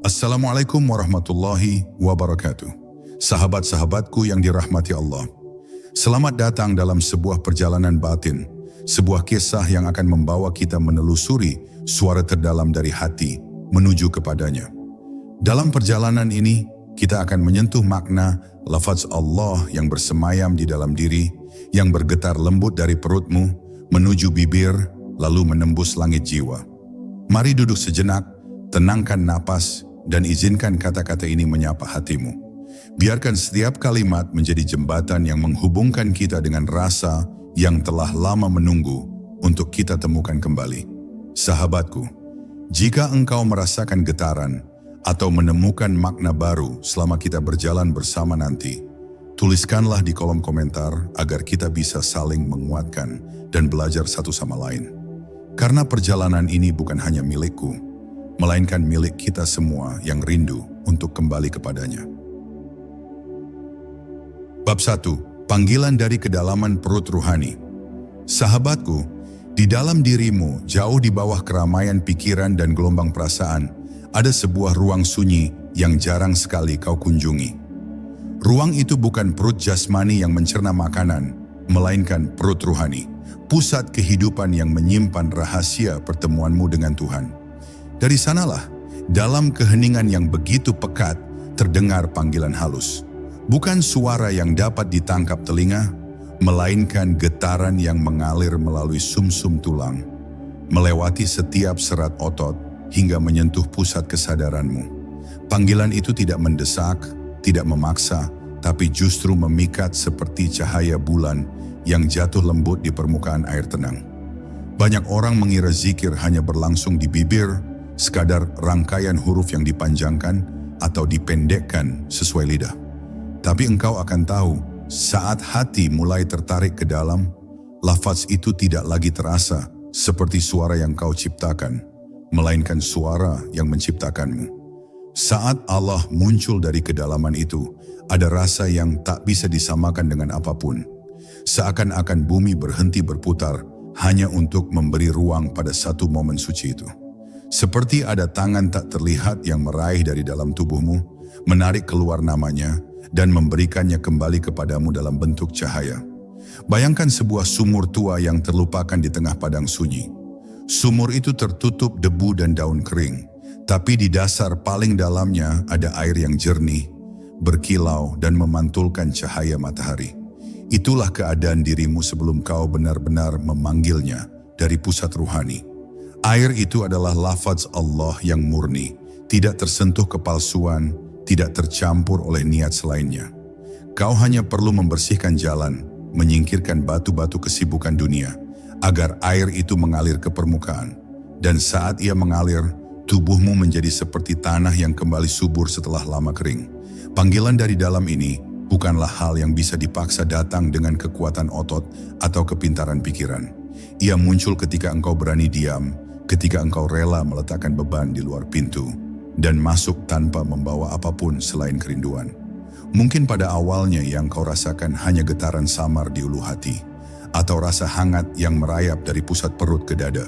Assalamualaikum warahmatullahi wabarakatuh. Sahabat-sahabatku yang dirahmati Allah. Selamat datang dalam sebuah perjalanan batin, sebuah kisah yang akan membawa kita menelusuri suara terdalam dari hati menuju kepadanya. Dalam perjalanan ini, kita akan menyentuh makna lafaz Allah yang bersemayam di dalam diri, yang bergetar lembut dari perutmu, menuju bibir, lalu menembus langit jiwa. Mari duduk sejenak, tenangkan napas, dan izinkan kata-kata ini menyapa hatimu. Biarkan setiap kalimat menjadi jembatan yang menghubungkan kita dengan rasa yang telah lama menunggu untuk kita temukan kembali. Sahabatku, jika engkau merasakan getaran atau menemukan makna baru selama kita berjalan bersama nanti, tuliskanlah di kolom komentar agar kita bisa saling menguatkan dan belajar satu sama lain. Karena perjalanan ini bukan hanya milikku, melainkan milik kita semua yang rindu untuk kembali kepadanya. Bab 1. Panggilan dari kedalaman perut ruhani. Sahabatku, di dalam dirimu, jauh di bawah keramaian pikiran dan gelombang perasaan, ada sebuah ruang sunyi yang jarang sekali kau kunjungi. Ruang itu bukan perut jasmani yang mencerna makanan, melainkan perut ruhani, pusat kehidupan yang menyimpan rahasia pertemuanmu dengan Tuhan. Dari sanalah, dalam keheningan yang begitu pekat, terdengar panggilan halus. Bukan suara yang dapat ditangkap telinga, melainkan getaran yang mengalir melalui sumsum tulang, melewati setiap serat otot hingga menyentuh pusat kesadaranmu. Panggilan itu tidak mendesak, tidak memaksa, tapi justru memikat seperti cahaya bulan yang jatuh lembut di permukaan air tenang. Banyak orang mengira zikir hanya berlangsung di bibir, sekadar rangkaian huruf yang dipanjangkan atau dipendekkan sesuai lidah. Tapi engkau akan tahu, saat hati mulai tertarik ke dalam, lafaz itu tidak lagi terasa seperti suara yang kau ciptakan, melainkan suara yang menciptakanmu. Saat Allah muncul dari kedalaman itu, ada rasa yang tak bisa disamakan dengan apapun. Seakan-akan bumi berhenti berputar hanya untuk memberi ruang pada satu momen suci itu. Seperti ada tangan tak terlihat yang meraih dari dalam tubuhmu, menarik keluar namanya, dan memberikannya kembali kepadamu dalam bentuk cahaya. Bayangkan sebuah sumur tua yang terlupakan di tengah padang sunyi. Sumur itu tertutup debu dan daun kering, tapi di dasar paling dalamnya ada air yang jernih, berkilau dan memantulkan cahaya matahari. Itulah keadaan dirimu sebelum kau benar-benar memanggilnya dari pusat ruhani. Air itu adalah lafaz Allah yang murni, tidak tersentuh kepalsuan, tidak tercampur oleh niat selainnya. Kau hanya perlu membersihkan jalan, menyingkirkan batu-batu kesibukan dunia, agar air itu mengalir ke permukaan. Dan saat ia mengalir, tubuhmu menjadi seperti tanah yang kembali subur setelah lama kering. Panggilan dari dalam ini bukanlah hal yang bisa dipaksa datang dengan kekuatan otot atau kepintaran pikiran. Ia muncul ketika engkau berani diam, ketika engkau rela meletakkan beban di luar pintu dan masuk tanpa membawa apapun selain kerinduan. Mungkin pada awalnya yang kau rasakan hanya getaran samar di ulu hati atau rasa hangat yang merayap dari pusat perut ke dada.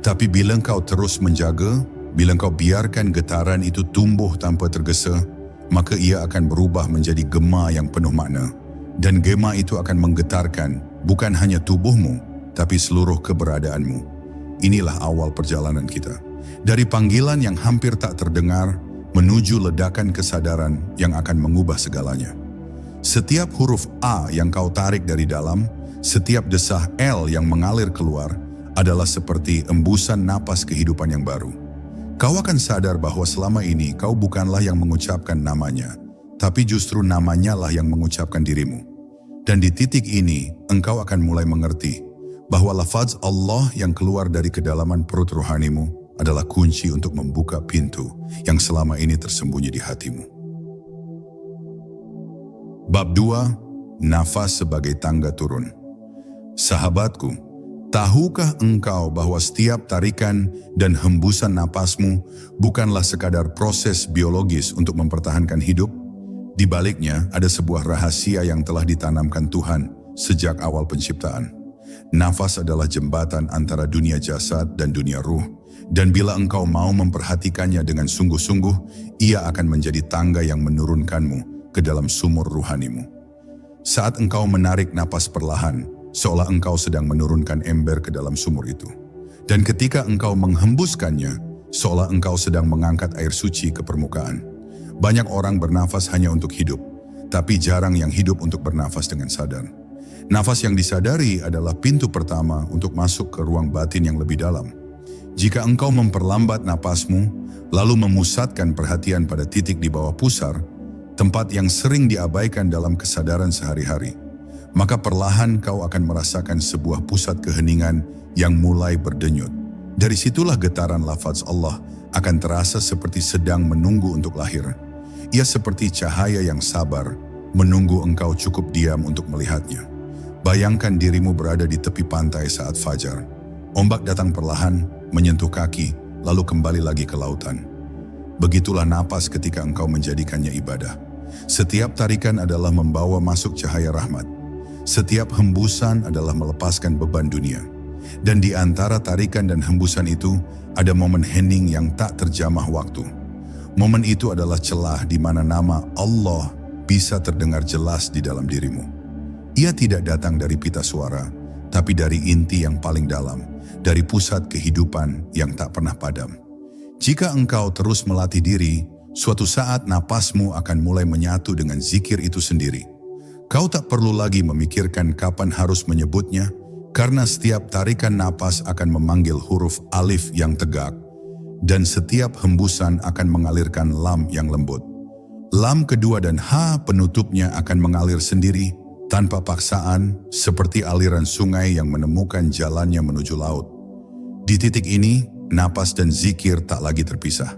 Tapi bila engkau terus menjaga, bila engkau biarkan getaran itu tumbuh tanpa tergesa, maka ia akan berubah menjadi gema yang penuh makna. Dan gema itu akan menggetarkan bukan hanya tubuhmu, tapi seluruh keberadaanmu. Inilah awal perjalanan kita. Dari panggilan yang hampir tak terdengar, menuju ledakan kesadaran yang akan mengubah segalanya. Setiap huruf A yang kau tarik dari dalam, setiap desah L yang mengalir keluar, adalah seperti embusan napas kehidupan yang baru. Kau akan sadar bahwa selama ini kau bukanlah yang mengucapkan namanya, tapi justru namanya lah yang mengucapkan dirimu. Dan di titik ini, engkau akan mulai mengerti bahwa lafaz Allah yang keluar dari kedalaman perut rohanimu adalah kunci untuk membuka pintu yang selama ini tersembunyi di hatimu. Bab 2. Nafas sebagai tangga turun. Sahabatku, tahukah engkau bahwa setiap tarikan dan hembusan napasmu bukanlah sekadar proses biologis untuk mempertahankan hidup? Di baliknya ada sebuah rahasia yang telah ditanamkan Tuhan sejak awal penciptaan. Nafas adalah jembatan antara dunia jasad dan dunia ruh, Dan bila engkau mau memperhatikannya dengan sungguh-sungguh, ia akan menjadi tangga yang menurunkanmu ke dalam sumur ruhanimu. Saat engkau menarik napas perlahan, seolah engkau sedang menurunkan ember ke dalam sumur itu. Dan ketika engkau menghembuskannya, seolah engkau sedang mengangkat air suci ke permukaan. Banyak orang bernafas hanya untuk hidup, tapi jarang yang hidup untuk bernafas dengan sadar. Nafas yang disadari adalah pintu pertama untuk masuk ke ruang batin yang lebih dalam. Jika engkau memperlambat napasmu, lalu memusatkan perhatian pada titik di bawah pusar, tempat yang sering diabaikan dalam kesadaran sehari-hari, maka perlahan kau akan merasakan sebuah pusat keheningan yang mulai berdenyut. Dari situlah getaran lafaz Allah akan terasa seperti sedang menunggu untuk lahir. Ia seperti cahaya yang sabar, menunggu engkau cukup diam untuk melihatnya. Bayangkan dirimu berada di tepi pantai saat fajar. Ombak datang perlahan, menyentuh kaki, lalu kembali lagi ke lautan. Begitulah napas ketika engkau menjadikannya ibadah. Setiap tarikan adalah membawa masuk cahaya rahmat. Setiap hembusan adalah melepaskan beban dunia. Dan di antara tarikan dan hembusan itu, ada momen hening yang tak terjamah waktu. Momen itu adalah celah di mana nama Allah bisa terdengar jelas di dalam dirimu. Ia tidak datang dari pita suara, tapi dari inti yang paling dalam, dari pusat kehidupan yang tak pernah padam. Jika engkau terus melatih diri, suatu saat napasmu akan mulai menyatu dengan zikir itu sendiri. Kau tak perlu lagi memikirkan kapan harus menyebutnya, karena setiap tarikan napas akan memanggil huruf alif yang tegak, dan setiap hembusan akan mengalirkan lam yang lembut. Lam kedua dan ha penutupnya akan mengalir sendiri, tanpa paksaan, seperti aliran sungai yang menemukan jalannya menuju laut. Di titik ini, napas dan zikir tak lagi terpisah.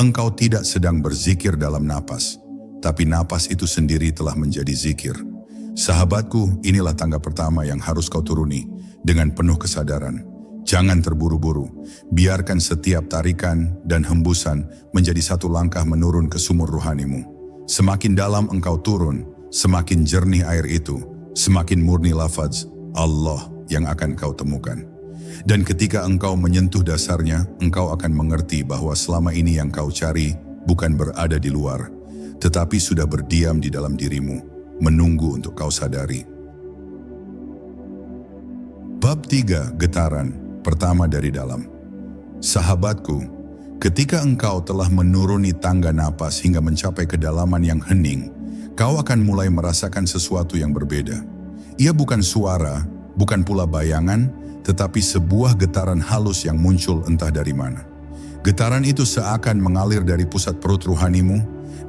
Engkau tidak sedang berzikir dalam napas, tapi napas itu sendiri telah menjadi zikir. Sahabatku, inilah tangga pertama yang harus kau turuni dengan penuh kesadaran. Jangan terburu-buru, biarkan setiap tarikan dan hembusan menjadi satu langkah menurun ke sumur ruhanimu. Semakin dalam engkau turun, semakin jernih air itu, semakin murni lafaz Allah yang akan kau temukan. Dan ketika engkau menyentuh dasarnya, engkau akan mengerti bahwa selama ini yang kau cari bukan berada di luar, tetapi sudah berdiam di dalam dirimu, menunggu untuk kau sadari. Bab 3, Getaran, pertama dari dalam. Sahabatku, ketika engkau telah menuruni tangga napas hingga mencapai kedalaman yang hening, kau akan mulai merasakan sesuatu yang berbeda. Ia bukan suara, bukan pula bayangan, tetapi sebuah getaran halus yang muncul entah dari mana. Getaran itu seakan mengalir dari pusat perut ruhanimu,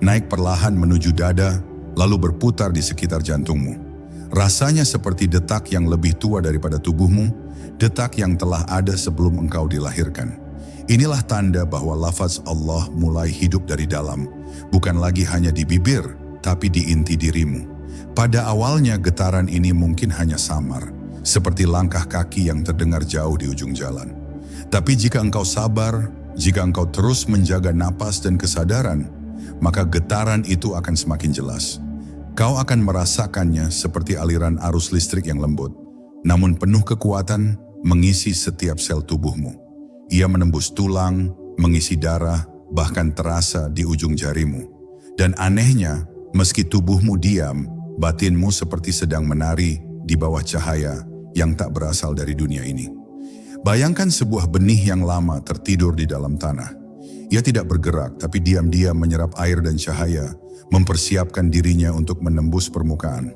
naik perlahan menuju dada, lalu berputar di sekitar jantungmu. Rasanya seperti detak yang lebih tua daripada tubuhmu, detak yang telah ada sebelum engkau dilahirkan. Inilah tanda bahwa lafaz Allah mulai hidup dari dalam, bukan lagi hanya di bibir, tapi di inti dirimu. Pada awalnya getaran ini mungkin hanya samar, seperti langkah kaki yang terdengar jauh di ujung jalan. Tapi jika engkau sabar, jika engkau terus menjaga napas dan kesadaran, maka getaran itu akan semakin jelas. Kau akan merasakannya seperti aliran arus listrik yang lembut, namun penuh kekuatan mengisi setiap sel tubuhmu. Ia menembus tulang, mengisi darah, bahkan terasa di ujung jarimu. Dan anehnya, meski tubuhmu diam, batinmu seperti sedang menari di bawah cahaya yang tak berasal dari dunia ini. Bayangkan sebuah benih yang lama tertidur di dalam tanah. Ia tidak bergerak, tapi diam-diam menyerap air dan cahaya, mempersiapkan dirinya untuk menembus permukaan.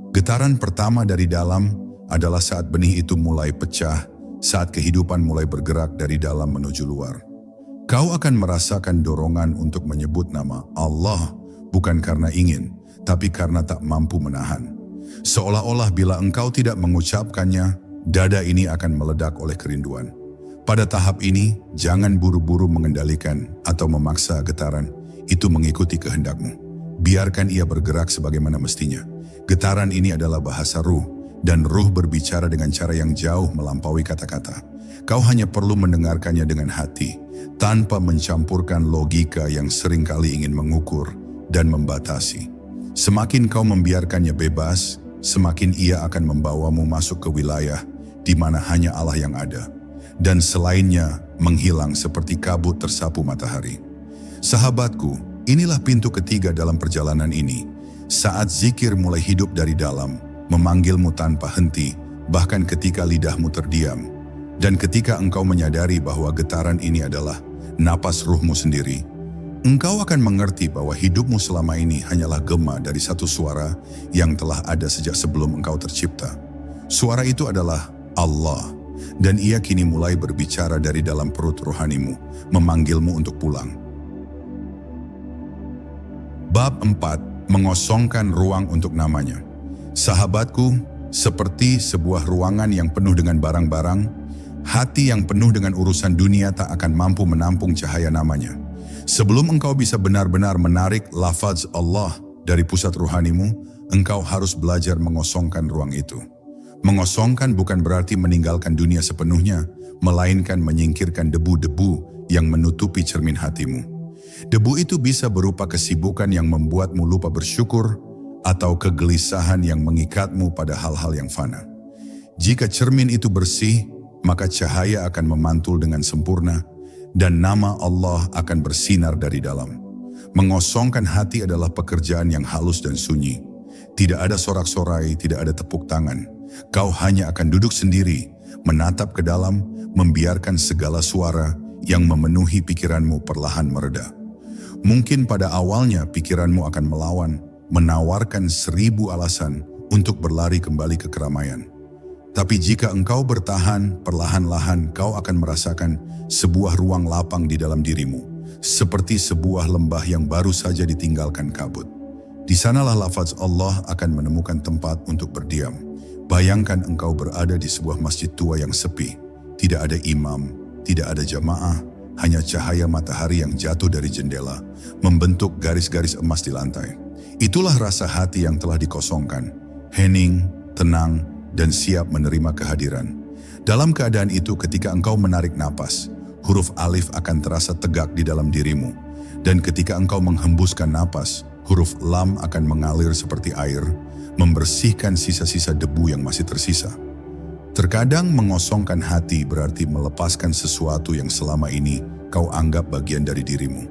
Getaran pertama dari dalam adalah saat benih itu mulai pecah, saat kehidupan mulai bergerak dari dalam menuju luar. Kau akan merasakan dorongan untuk menyebut nama Allah, bukan karena ingin, tapi karena tak mampu menahan. Seolah-olah bila engkau tidak mengucapkannya, dada ini akan meledak oleh kerinduan. Pada tahap ini, jangan buru-buru mengendalikan atau memaksa getaran itu mengikuti kehendakmu. Biarkan ia bergerak sebagaimana mestinya. Getaran ini adalah bahasa ruh, dan ruh berbicara dengan cara yang jauh melampaui kata-kata. Kau hanya perlu mendengarkannya dengan hati, tanpa mencampurkan logika yang seringkali ingin mengukur dan membatasi. Semakin kau membiarkannya bebas, semakin ia akan membawamu masuk ke wilayah di mana hanya Allah yang ada. Dan selainnya, menghilang seperti kabut tersapu matahari. Sahabatku, inilah pintu ketiga dalam perjalanan ini. Saat zikir mulai hidup dari dalam, memanggilmu tanpa henti, bahkan ketika lidahmu terdiam. Dan ketika engkau menyadari bahwa getaran ini adalah napas ruhmu sendiri, engkau akan mengerti bahwa hidupmu selama ini hanyalah gema dari satu suara yang telah ada sejak sebelum engkau tercipta. Suara itu adalah Allah, dan ia kini mulai berbicara dari dalam perut rohanimu, memanggilmu untuk pulang. Bab 4. Mengosongkan ruang untuk namanya. Sahabatku, seperti sebuah ruangan yang penuh dengan barang-barang, hati yang penuh dengan urusan dunia tak akan mampu menampung cahaya namanya. Sebelum engkau bisa benar-benar menarik lafaz Allah dari pusat ruhanimu, engkau harus belajar mengosongkan ruang itu. Mengosongkan bukan berarti meninggalkan dunia sepenuhnya, melainkan menyingkirkan debu-debu yang menutupi cermin hatimu. Debu itu bisa berupa kesibukan yang membuatmu lupa bersyukur, atau kegelisahan yang mengikatmu pada hal-hal yang fana. Jika cermin itu bersih, maka cahaya akan memantul dengan sempurna, dan nama Allah akan bersinar dari dalam. Mengosongkan hati adalah pekerjaan yang halus dan sunyi. Tidak ada sorak-sorai, tidak ada tepuk tangan. Kau hanya akan duduk sendiri, menatap ke dalam, membiarkan segala suara yang memenuhi pikiranmu perlahan mereda. Mungkin pada awalnya pikiranmu akan melawan, menawarkan 1000 alasan untuk berlari kembali ke keramaian. Tapi jika engkau bertahan, perlahan-lahan kau akan merasakan sebuah ruang lapang di dalam dirimu, seperti sebuah lembah yang baru saja ditinggalkan kabut. Di sanalah lafaz Allah akan menemukan tempat untuk berdiam. Bayangkan engkau berada di sebuah masjid tua yang sepi, tidak ada imam, tidak ada jamaah, hanya cahaya matahari yang jatuh dari jendela, membentuk garis-garis emas di lantai. Itulah rasa hati yang telah dikosongkan, hening, tenang, dan siap menerima kehadiran. Dalam keadaan itu, ketika engkau menarik napas, huruf alif akan terasa tegak di dalam dirimu. Dan ketika engkau menghembuskan napas, huruf lam akan mengalir seperti air, membersihkan sisa-sisa debu yang masih tersisa. Terkadang mengosongkan hati berarti melepaskan sesuatu yang selama ini kau anggap bagian dari dirimu.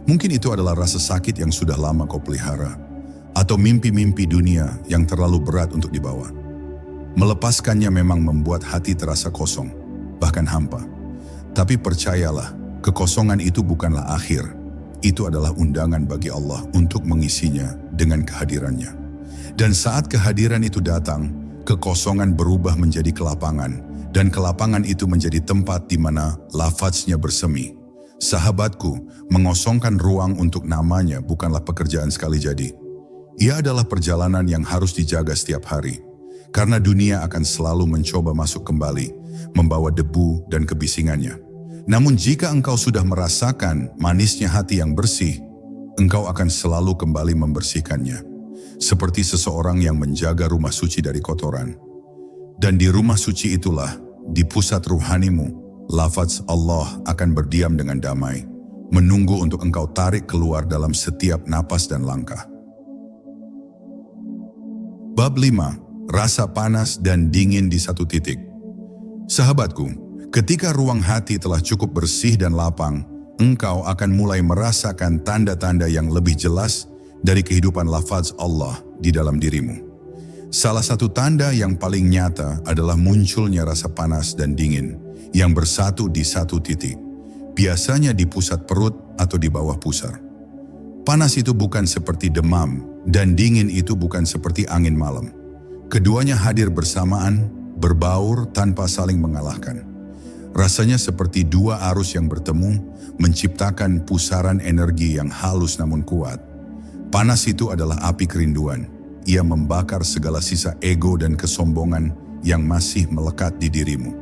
Mungkin itu adalah rasa sakit yang sudah lama kau pelihara, atau mimpi-mimpi dunia yang terlalu berat untuk dibawa. Melepaskannya memang membuat hati terasa kosong, bahkan hampa. Tapi percayalah, kekosongan itu bukanlah akhir. Itu adalah undangan bagi Allah untuk mengisinya dengan kehadirannya. Dan saat kehadiran itu datang, kekosongan berubah menjadi kelapangan, dan kelapangan itu menjadi tempat di mana lafaznya bersemi. Sahabatku, mengosongkan ruang untuk namanya bukanlah pekerjaan sekali jadi. Ia adalah perjalanan yang harus dijaga setiap hari. Karena dunia akan selalu mencoba masuk kembali, membawa debu dan kebisingannya. Namun jika engkau sudah merasakan manisnya hati yang bersih, engkau akan selalu kembali membersihkannya. Seperti seseorang yang menjaga rumah suci dari kotoran. Dan di rumah suci itulah, di pusat ruhanimu, lafaz Allah akan berdiam dengan damai, menunggu untuk engkau tarik keluar dalam setiap napas dan langkah. Bab 5. Rasa panas dan dingin di satu titik. Sahabatku, ketika ruang hati telah cukup bersih dan lapang, engkau akan mulai merasakan tanda-tanda yang lebih jelas dari kehidupan lafaz Allah di dalam dirimu. Salah satu tanda yang paling nyata adalah munculnya rasa panas dan dingin yang bersatu di satu titik, biasanya di pusat perut atau di bawah pusar. Panas itu bukan seperti demam, dan dingin itu bukan seperti angin malam. Keduanya hadir bersamaan, berbaur tanpa saling mengalahkan. Rasanya seperti dua arus yang bertemu, menciptakan pusaran energi yang halus namun kuat. Panas itu adalah api kerinduan. Ia membakar segala sisa ego dan kesombongan yang masih melekat di dirimu.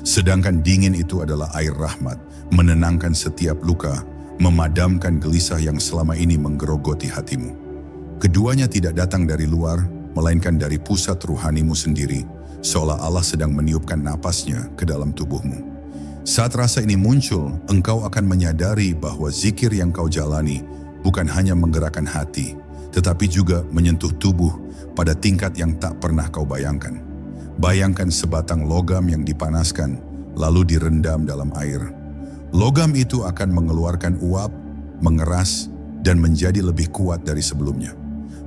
Sedangkan dingin itu adalah air rahmat, menenangkan setiap luka, memadamkan gelisah yang selama ini menggerogoti hatimu. Keduanya tidak datang dari luar, melainkan dari pusat ruhanimu sendiri, seolah Allah sedang meniupkan napasnya ke dalam tubuhmu. Saat rasa ini muncul, engkau akan menyadari bahwa zikir yang kau jalani bukan hanya menggerakkan hati, tetapi juga menyentuh tubuh pada tingkat yang tak pernah kau bayangkan. Bayangkan sebatang logam yang dipanaskan, lalu direndam dalam air. Logam itu akan mengeluarkan uap, mengeras, dan menjadi lebih kuat dari sebelumnya.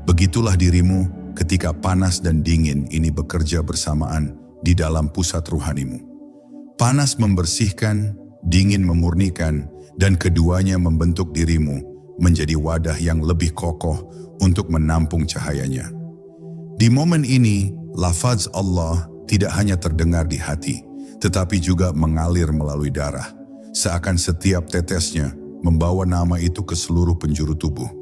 Begitulah dirimu ketika panas dan dingin ini bekerja bersamaan di dalam pusat ruhanimu. Panas membersihkan, dingin memurnikan, dan keduanya membentuk dirimu menjadi wadah yang lebih kokoh untuk menampung cahayanya. Di momen ini, lafaz Allah tidak hanya terdengar di hati, tetapi juga mengalir melalui darah, seakan setiap tetesnya membawa nama itu ke seluruh penjuru tubuh.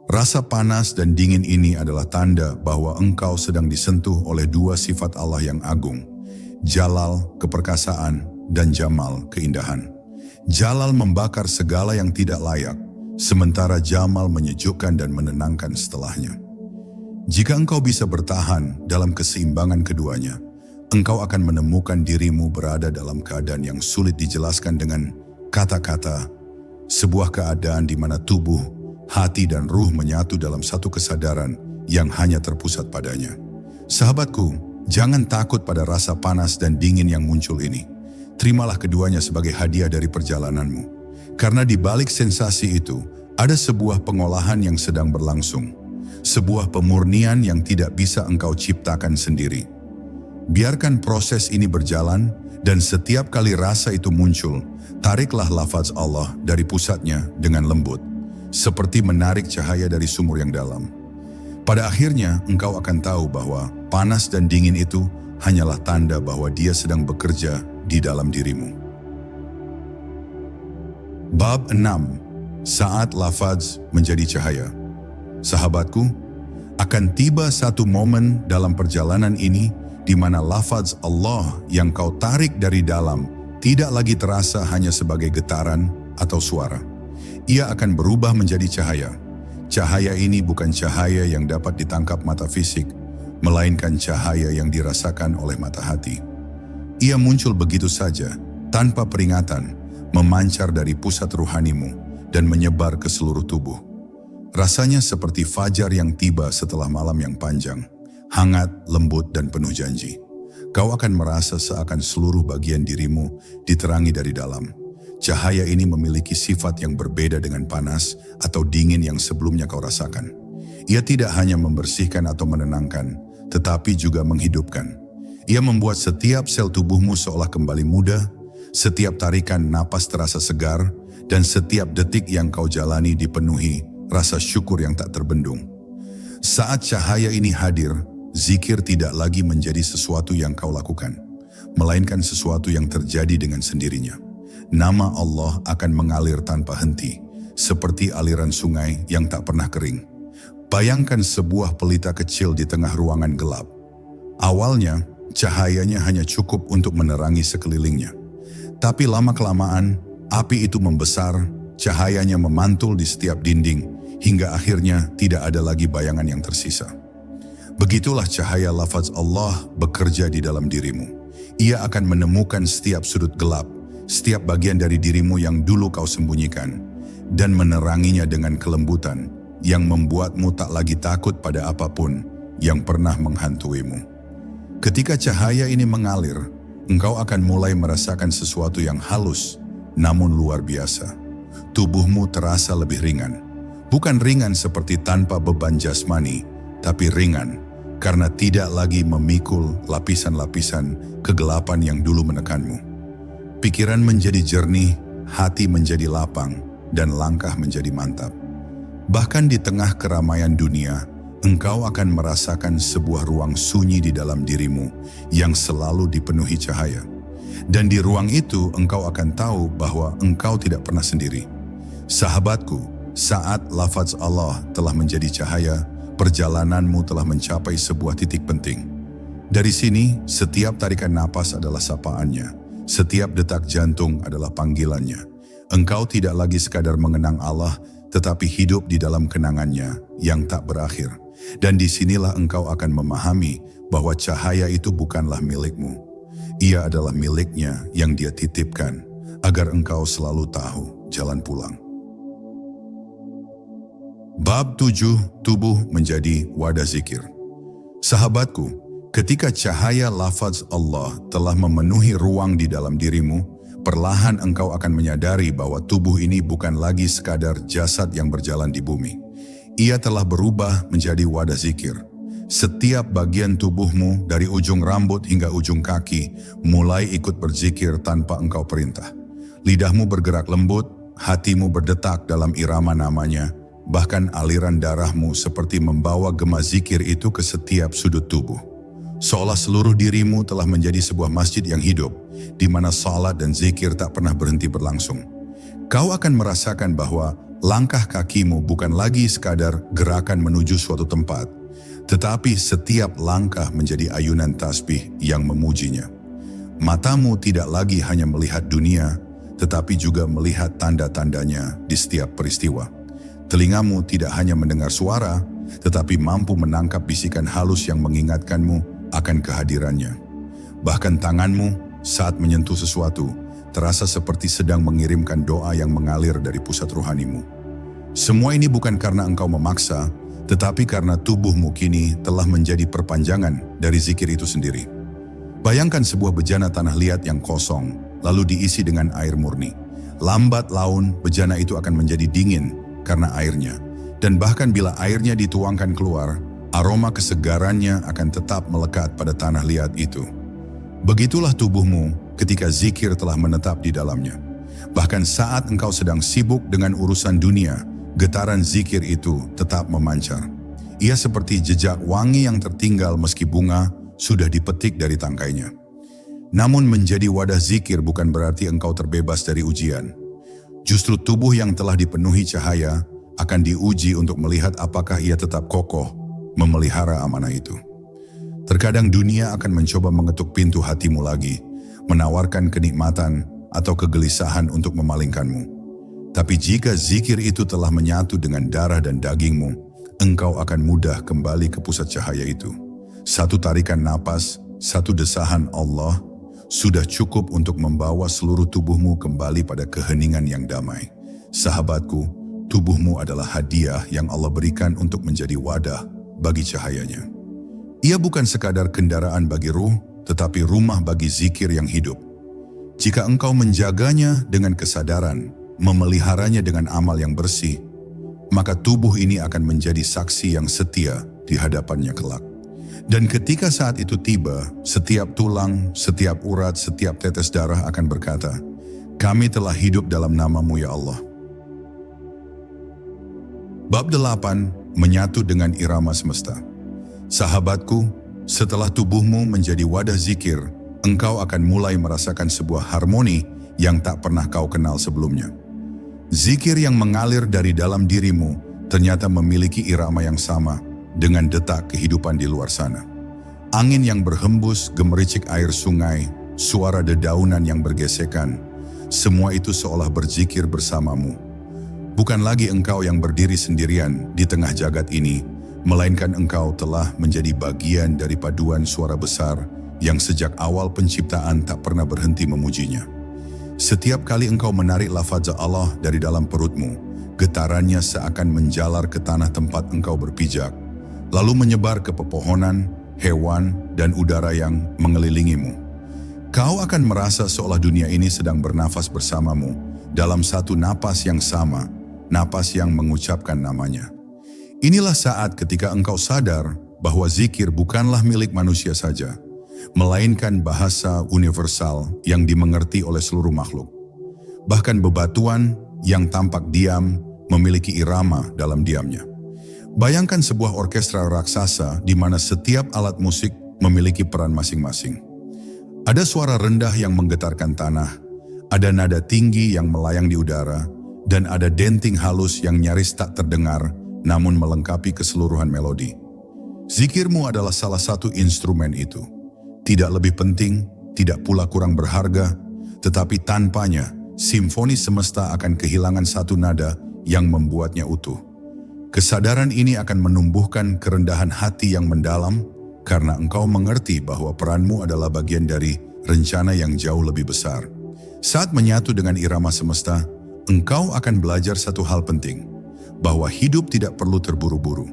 Rasa panas dan dingin ini adalah tanda bahwa engkau sedang disentuh oleh dua sifat Allah yang agung, Jalal, keperkasaan, dan Jamal, keindahan. Jalal membakar segala yang tidak layak, sementara Jamal menyejukkan dan menenangkan setelahnya. Jika engkau bisa bertahan dalam keseimbangan keduanya, engkau akan menemukan dirimu berada dalam keadaan yang sulit dijelaskan dengan kata-kata, sebuah keadaan di mana tubuh, hati dan ruh menyatu dalam satu kesadaran yang hanya terpusat padanya. Sahabatku, jangan takut pada rasa panas dan dingin yang muncul ini. Terimalah keduanya sebagai hadiah dari perjalananmu. Karena di balik sensasi itu, ada sebuah pengolahan yang sedang berlangsung. Sebuah pemurnian yang tidak bisa engkau ciptakan sendiri. Biarkan proses ini berjalan, dan setiap kali rasa itu muncul, tariklah lafaz Allah dari pusatnya dengan lembut, seperti menarik cahaya dari sumur yang dalam. Pada akhirnya, engkau akan tahu bahwa panas dan dingin itu hanyalah tanda bahwa Dia sedang bekerja di dalam dirimu. Bab 6. Saat lafaz menjadi cahaya. Sahabatku, akan tiba satu momen dalam perjalanan ini di mana lafaz Allah yang kau tarik dari dalam tidak lagi terasa hanya sebagai getaran atau suara. Ia akan berubah menjadi cahaya. Cahaya ini bukan cahaya yang dapat ditangkap mata fisik, melainkan cahaya yang dirasakan oleh mata hati. Ia muncul begitu saja, tanpa peringatan, memancar dari pusat ruhanimu dan menyebar ke seluruh tubuh. Rasanya seperti fajar yang tiba setelah malam yang panjang, hangat, lembut, dan penuh janji. Kau akan merasa seakan seluruh bagian dirimu diterangi dari dalam. Cahaya ini memiliki sifat yang berbeda dengan panas atau dingin yang sebelumnya kau rasakan. Ia tidak hanya membersihkan atau menenangkan, tetapi juga menghidupkan. Ia membuat setiap sel tubuhmu seolah kembali muda, setiap tarikan napas terasa segar, dan setiap detik yang kau jalani dipenuhi rasa syukur yang tak terbendung. Saat cahaya ini hadir, zikir tidak lagi menjadi sesuatu yang kau lakukan, melainkan sesuatu yang terjadi dengan sendirinya. Nama Allah akan mengalir tanpa henti, seperti aliran sungai yang tak pernah kering. Bayangkan sebuah pelita kecil di tengah ruangan gelap. Awalnya, cahayanya hanya cukup untuk menerangi sekelilingnya. Tapi lama-kelamaan, api itu membesar, cahayanya memantul di setiap dinding, hingga akhirnya tidak ada lagi bayangan yang tersisa. Begitulah cahaya lafaz Allah bekerja di dalam dirimu. Ia akan menemukan setiap sudut gelap, setiap bagian dari dirimu yang dulu kau sembunyikan, dan meneranginya dengan kelembutan yang membuatmu tak lagi takut pada apapun yang pernah menghantuimu. Ketika cahaya ini mengalir, engkau akan mulai merasakan sesuatu yang halus, namun luar biasa. Tubuhmu terasa lebih ringan. Bukan ringan seperti tanpa beban jasmani, tapi ringan karena tidak lagi memikul lapisan-lapisan kegelapan yang dulu menekanmu. Pikiran menjadi jernih, hati menjadi lapang, dan langkah menjadi mantap. Bahkan di tengah keramaian dunia, engkau akan merasakan sebuah ruang sunyi di dalam dirimu yang selalu dipenuhi cahaya. Dan di ruang itu engkau akan tahu bahwa engkau tidak pernah sendiri. Sahabatku, saat lafaz Allah telah menjadi cahaya, perjalananmu telah mencapai sebuah titik penting. Dari sini, setiap tarikan napas adalah sapaannya, setiap detak jantung adalah panggilannya. Engkau tidak lagi sekadar mengenang Allah, tetapi hidup di dalam kenangannya yang tak berakhir. Dan disinilah engkau akan memahami bahwa cahaya itu bukanlah milikmu. Ia adalah miliknya yang Dia titipkan, agar engkau selalu tahu jalan pulang. Bab 7. Tubuh menjadi wadah zikir. Sahabatku, ketika cahaya lafaz Allah telah memenuhi ruang di dalam dirimu, perlahan engkau akan menyadari bahwa tubuh ini bukan lagi sekadar jasad yang berjalan di bumi. Ia telah berubah menjadi wadah zikir. Setiap bagian tubuhmu dari ujung rambut hingga ujung kaki mulai ikut berzikir tanpa engkau perintah. Lidahmu bergerak lembut, hatimu berdetak dalam irama namanya, bahkan aliran darahmu seperti membawa gema zikir itu ke setiap sudut tubuh. Seolah seluruh dirimu telah menjadi sebuah masjid yang hidup, di mana salat dan zikir tak pernah berhenti berlangsung. Kau akan merasakan bahwa langkah kakimu bukan lagi sekadar gerakan menuju suatu tempat, tetapi setiap langkah menjadi ayunan tasbih yang memujinya. Matamu tidak lagi hanya melihat dunia, tetapi juga melihat tanda-tandanya di setiap peristiwa. Telingamu tidak hanya mendengar suara, tetapi mampu menangkap bisikan halus yang mengingatkanmu akan kehadirannya. Bahkan tanganmu saat menyentuh sesuatu terasa seperti sedang mengirimkan doa yang mengalir dari pusat rohanimu. Semua ini bukan karena engkau memaksa, tetapi karena tubuhmu kini telah menjadi perpanjangan dari zikir itu sendiri. Bayangkan sebuah bejana tanah liat yang kosong, lalu diisi dengan air murni. Lambat laun, bejana itu akan menjadi dingin karena airnya. Dan bahkan bila airnya dituangkan keluar, aroma kesegarannya akan tetap melekat pada tanah liat itu. Begitulah tubuhmu ketika zikir telah menetap di dalamnya. Bahkan saat engkau sedang sibuk dengan urusan dunia, getaran zikir itu tetap memancar. Ia seperti jejak wangi yang tertinggal meski bunga sudah dipetik dari tangkainya. Namun menjadi wadah zikir bukan berarti engkau terbebas dari ujian. Justru tubuh yang telah dipenuhi cahaya akan diuji untuk melihat apakah ia tetap kokoh memelihara amanah itu. Terkadang dunia akan mencoba mengetuk pintu hatimu lagi, menawarkan kenikmatan atau kegelisahan untuk memalingkanmu. Tapi jika zikir itu telah menyatu dengan darah dan dagingmu, engkau akan mudah kembali ke pusat cahaya itu. Satu tarikan napas, satu desahan Allah, sudah cukup untuk membawa seluruh tubuhmu kembali pada keheningan yang damai. Sahabatku, tubuhmu adalah hadiah yang Allah berikan untuk menjadi wadah bagi cahayanya. Ia bukan sekadar kendaraan bagi ruh, tetapi rumah bagi zikir yang hidup. Jika engkau menjaganya dengan kesadaran, memeliharanya dengan amal yang bersih, maka tubuh ini akan menjadi saksi yang setia di hadapannya kelak. Dan ketika saat itu tiba, setiap tulang, setiap urat, setiap tetes darah akan berkata, "Kami telah hidup dalam nama-Mu ya Allah." Bab 8, menyatu dengan irama semesta. Sahabatku, setelah tubuhmu menjadi wadah zikir, engkau akan mulai merasakan sebuah harmoni yang tak pernah kau kenal sebelumnya. Zikir yang mengalir dari dalam dirimu ternyata memiliki irama yang sama dengan detak kehidupan di luar sana. Angin yang berhembus, gemericik air sungai, suara dedaunan yang bergesekan, semua itu seolah berzikir bersamamu. Bukan lagi engkau yang berdiri sendirian di tengah jagat ini, melainkan engkau telah menjadi bagian dari paduan suara besar yang sejak awal penciptaan tak pernah berhenti memujinya. Setiap kali engkau menarik lafaz Allah dari dalam perutmu, getarannya seakan menjalar ke tanah tempat engkau berpijak, lalu menyebar ke pepohonan, hewan, dan udara yang mengelilingimu. Kau akan merasa seolah dunia ini sedang bernafas bersamamu dalam satu napas yang sama, napas yang mengucapkan namanya. Inilah saat ketika engkau sadar bahwa zikir bukanlah milik manusia saja, melainkan bahasa universal yang dimengerti oleh seluruh makhluk. Bahkan bebatuan yang tampak diam memiliki irama dalam diamnya. Bayangkan sebuah orkestra raksasa di mana setiap alat musik memiliki peran masing-masing. Ada suara rendah yang menggetarkan tanah, ada nada tinggi yang melayang di udara, dan ada denting halus yang nyaris tak terdengar namun melengkapi keseluruhan melodi. Zikirmu adalah salah satu instrumen itu. Tidak lebih penting, tidak pula kurang berharga, tetapi tanpanya, simfoni semesta akan kehilangan satu nada yang membuatnya utuh. Kesadaran ini akan menumbuhkan kerendahan hati yang mendalam, karena engkau mengerti bahwa peranmu adalah bagian dari rencana yang jauh lebih besar. Saat menyatu dengan irama semesta, engkau akan belajar satu hal penting, bahwa hidup tidak perlu terburu-buru.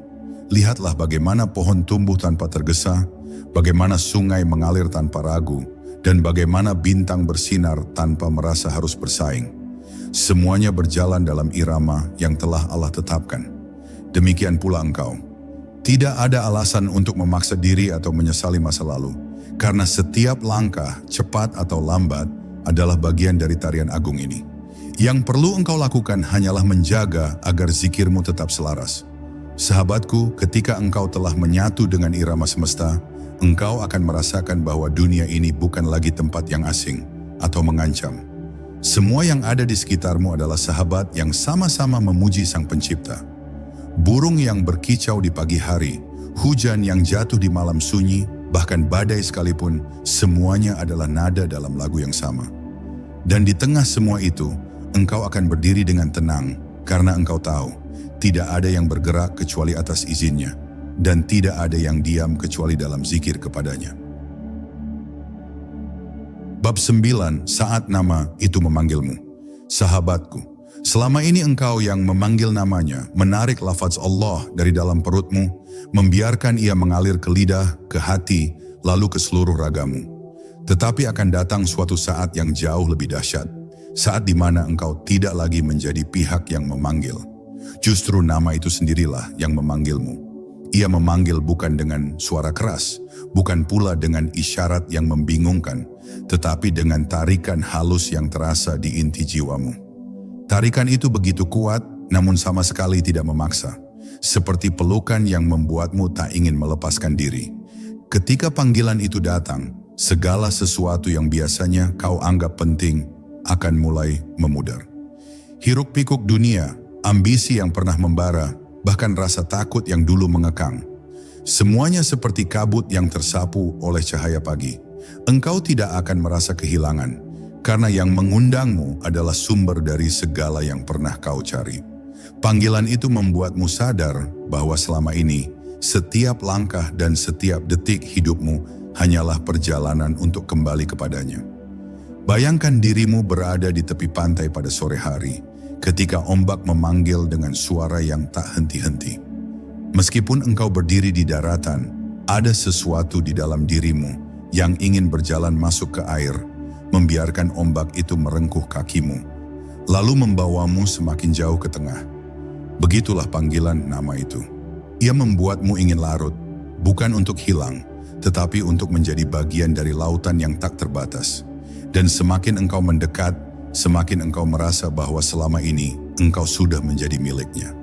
Lihatlah bagaimana pohon tumbuh tanpa tergesa, bagaimana sungai mengalir tanpa ragu, dan bagaimana bintang bersinar tanpa merasa harus bersaing. Semuanya berjalan dalam irama yang telah Allah tetapkan. Demikian pula engkau. Tidak ada alasan untuk memaksa diri atau menyesali masa lalu, karena setiap langkah, cepat atau lambat, adalah bagian dari tarian agung ini. Yang perlu engkau lakukan hanyalah menjaga agar zikirmu tetap selaras. Sahabatku, ketika engkau telah menyatu dengan irama semesta, engkau akan merasakan bahwa dunia ini bukan lagi tempat yang asing atau mengancam. Semua yang ada di sekitarmu adalah sahabat yang sama-sama memuji Sang Pencipta. Burung yang berkicau di pagi hari, hujan yang jatuh di malam sunyi, bahkan badai sekalipun, semuanya adalah nada dalam lagu yang sama. Dan di tengah semua itu, engkau akan berdiri dengan tenang, karena engkau tahu, tidak ada yang bergerak kecuali atas izinnya, dan tidak ada yang diam kecuali dalam zikir kepadanya. Bab 9, saat nama itu memanggilmu. Sahabatku, selama ini engkau yang memanggil namanya, menarik lafaz Allah dari dalam perutmu, membiarkan ia mengalir ke lidah, ke hati, lalu ke seluruh ragamu. Tetapi akan datang suatu saat yang jauh lebih dahsyat, saat di mana engkau tidak lagi menjadi pihak yang memanggil. Justru nama itu sendirilah yang memanggilmu. Ia memanggil bukan dengan suara keras, bukan pula dengan isyarat yang membingungkan, tetapi dengan tarikan halus yang terasa di inti jiwamu. Tarikan itu begitu kuat, namun sama sekali tidak memaksa, seperti pelukan yang membuatmu tak ingin melepaskan diri. Ketika panggilan itu datang, segala sesuatu yang biasanya kau anggap penting akan mulai memudar. Hiruk-pikuk dunia, ambisi yang pernah membara, bahkan rasa takut yang dulu mengekang. Semuanya seperti kabut yang tersapu oleh cahaya pagi. Engkau tidak akan merasa kehilangan, karena yang mengundangmu adalah sumber dari segala yang pernah kau cari. Panggilan itu membuatmu sadar bahwa selama ini, setiap langkah dan setiap detik hidupmu hanyalah perjalanan untuk kembali kepadanya. Bayangkan dirimu berada di tepi pantai pada sore hari, ketika ombak memanggil dengan suara yang tak henti-henti. Meskipun engkau berdiri di daratan, ada sesuatu di dalam dirimu yang ingin berjalan masuk ke air, membiarkan ombak itu merengkuh kakimu, lalu membawamu semakin jauh ke tengah. Begitulah panggilan nama itu. Ia membuatmu ingin larut, bukan untuk hilang, tetapi untuk menjadi bagian dari lautan yang tak terbatas. Dan semakin engkau mendekat, semakin engkau merasa bahwa selama ini engkau sudah menjadi miliknya.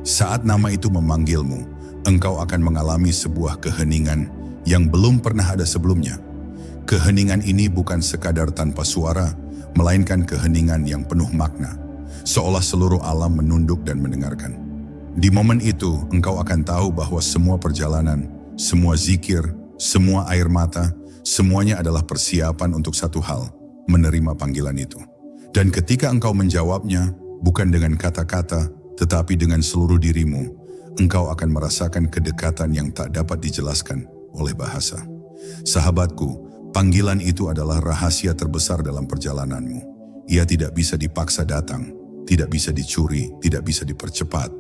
Saat nama itu memanggilmu, engkau akan mengalami sebuah keheningan yang belum pernah ada sebelumnya. Keheningan ini bukan sekadar tanpa suara, melainkan keheningan yang penuh makna, seolah seluruh alam menunduk dan mendengarkan. Di momen itu, engkau akan tahu bahwa semua perjalanan, semua zikir, semua air mata, semuanya adalah persiapan untuk satu hal, menerima panggilan itu. Dan ketika engkau menjawabnya, bukan dengan kata-kata, tetapi dengan seluruh dirimu, engkau akan merasakan kedekatan yang tak dapat dijelaskan oleh bahasa. Sahabatku, panggilan itu adalah rahasia terbesar dalam perjalananmu. Ia tidak bisa dipaksa datang, tidak bisa dicuri, tidak bisa dipercepat.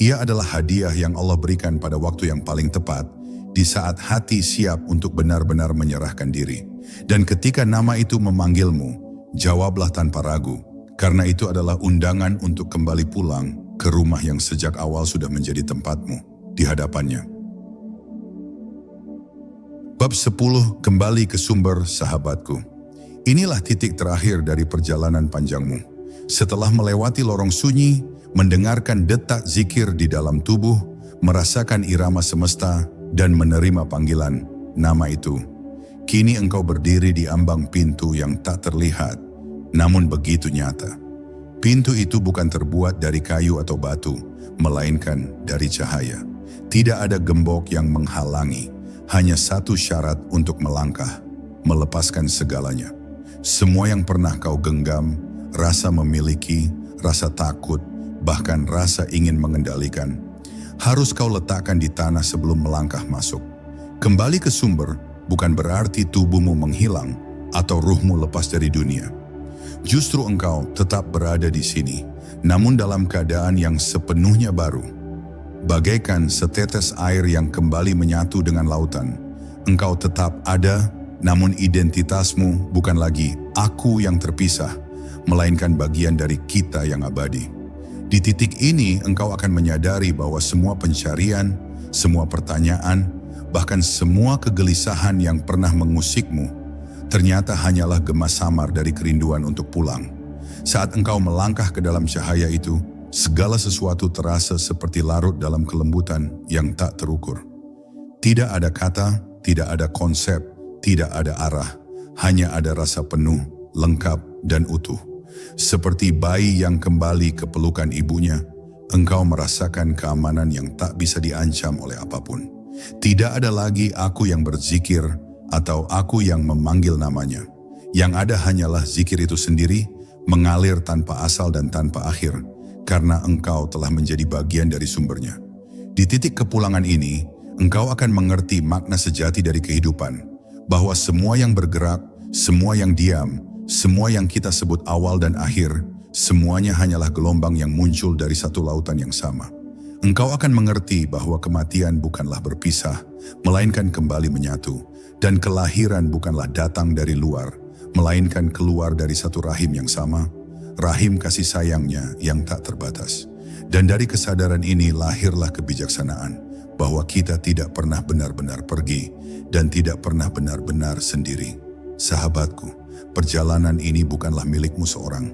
Ia adalah hadiah yang Allah berikan pada waktu yang paling tepat, di saat hati siap untuk benar-benar menyerahkan diri. Dan ketika nama itu memanggilmu, jawablah tanpa ragu, karena itu adalah undangan untuk kembali pulang ke rumah yang sejak awal sudah menjadi tempatmu di hadapannya. Bab 10, kembali ke sumber. Sahabatku. Inilah titik terakhir dari perjalanan panjangmu. Setelah melewati lorong sunyi, mendengarkan detak zikir di dalam tubuh, merasakan irama semesta, dan menerima panggilan nama itu. Kini engkau berdiri di ambang pintu yang tak terlihat, namun begitu nyata. Pintu itu bukan terbuat dari kayu atau batu, melainkan dari cahaya. Tidak ada gembok yang menghalangi, hanya satu syarat untuk melangkah, melepaskan segalanya. Semua yang pernah kau genggam, rasa memiliki, rasa takut, bahkan rasa ingin mengendalikan, harus kau letakkan di tanah sebelum melangkah masuk. Kembali ke sumber bukan berarti tubuhmu menghilang atau ruhmu lepas dari dunia. Justru engkau tetap berada di sini, namun dalam keadaan yang sepenuhnya baru. Bagaikan setetes air yang kembali menyatu dengan lautan, engkau tetap ada, Namun identitasmu bukan lagi aku yang terpisah, melainkan bagian dari kita yang abadi. Di titik ini engkau akan menyadari bahwa semua pencarian, semua pertanyaan, bahkan semua kegelisahan yang pernah mengusikmu, ternyata hanyalah gema samar dari kerinduan untuk pulang. Saat engkau melangkah ke dalam cahaya itu, segala sesuatu terasa seperti larut dalam kelembutan yang tak terukur. Tidak ada kata, tidak ada konsep, tidak ada arah, hanya ada rasa penuh, lengkap, dan utuh. Seperti bayi yang kembali ke pelukan ibunya, engkau merasakan keamanan yang tak bisa diancam oleh apapun. Tidak ada lagi aku yang berzikir atau aku yang memanggil namanya. Yang ada hanyalah zikir itu sendiri, mengalir tanpa asal dan tanpa akhir, karena engkau telah menjadi bagian dari sumbernya. Di titik kepulangan ini, engkau akan mengerti makna sejati dari kehidupan, bahwa semua yang bergerak, semua yang diam, semua yang kita sebut awal dan akhir, semuanya hanyalah gelombang yang muncul dari satu lautan yang sama. Engkau akan mengerti bahwa kematian bukanlah berpisah, melainkan kembali menyatu, dan kelahiran bukanlah datang dari luar, melainkan keluar dari satu rahim yang sama, rahim kasih sayangnya yang tak terbatas. Dan dari kesadaran ini lahirlah kebijaksanaan, bahwa kita tidak pernah benar-benar pergi, dan tidak pernah benar-benar sendiri. Sahabatku, perjalanan ini bukanlah milikmu seorang.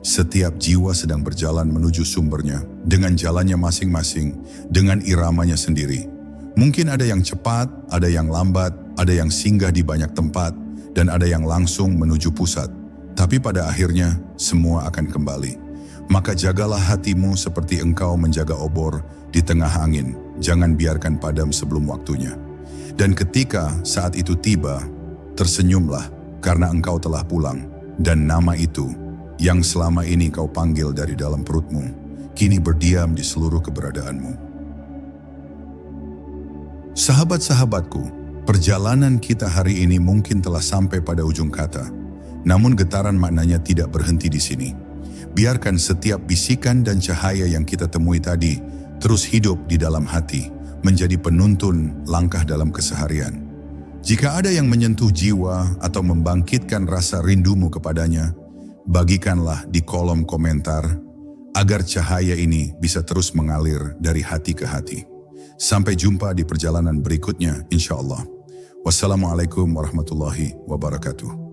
Setiap jiwa sedang berjalan menuju sumbernya, dengan jalannya masing-masing, dengan iramanya sendiri. Mungkin ada yang cepat, ada yang lambat, ada yang singgah di banyak tempat, dan ada yang langsung menuju pusat. Tapi pada akhirnya, semua akan kembali. Maka jagalah hatimu seperti engkau menjaga obor di tengah angin. Jangan biarkan padam sebelum waktunya. Dan ketika saat itu tiba, tersenyumlah karena engkau telah pulang. Dan nama itu, yang selama ini kau panggil dari dalam perutmu, kini berdiam di seluruh keberadaanmu. Sahabat-sahabatku, perjalanan kita hari ini mungkin telah sampai pada ujung kata. Namun getaran maknanya tidak berhenti di sini. Biarkan setiap bisikan dan cahaya yang kita temui tadi terus hidup di dalam hati, menjadi penuntun langkah dalam keseharian. Jika ada yang menyentuh jiwa atau membangkitkan rasa rindumu kepadanya, bagikanlah di kolom komentar agar cahaya ini bisa terus mengalir dari hati ke hati. Sampai jumpa di perjalanan berikutnya, insya Allah. Wassalamualaikum warahmatullahi wabarakatuh.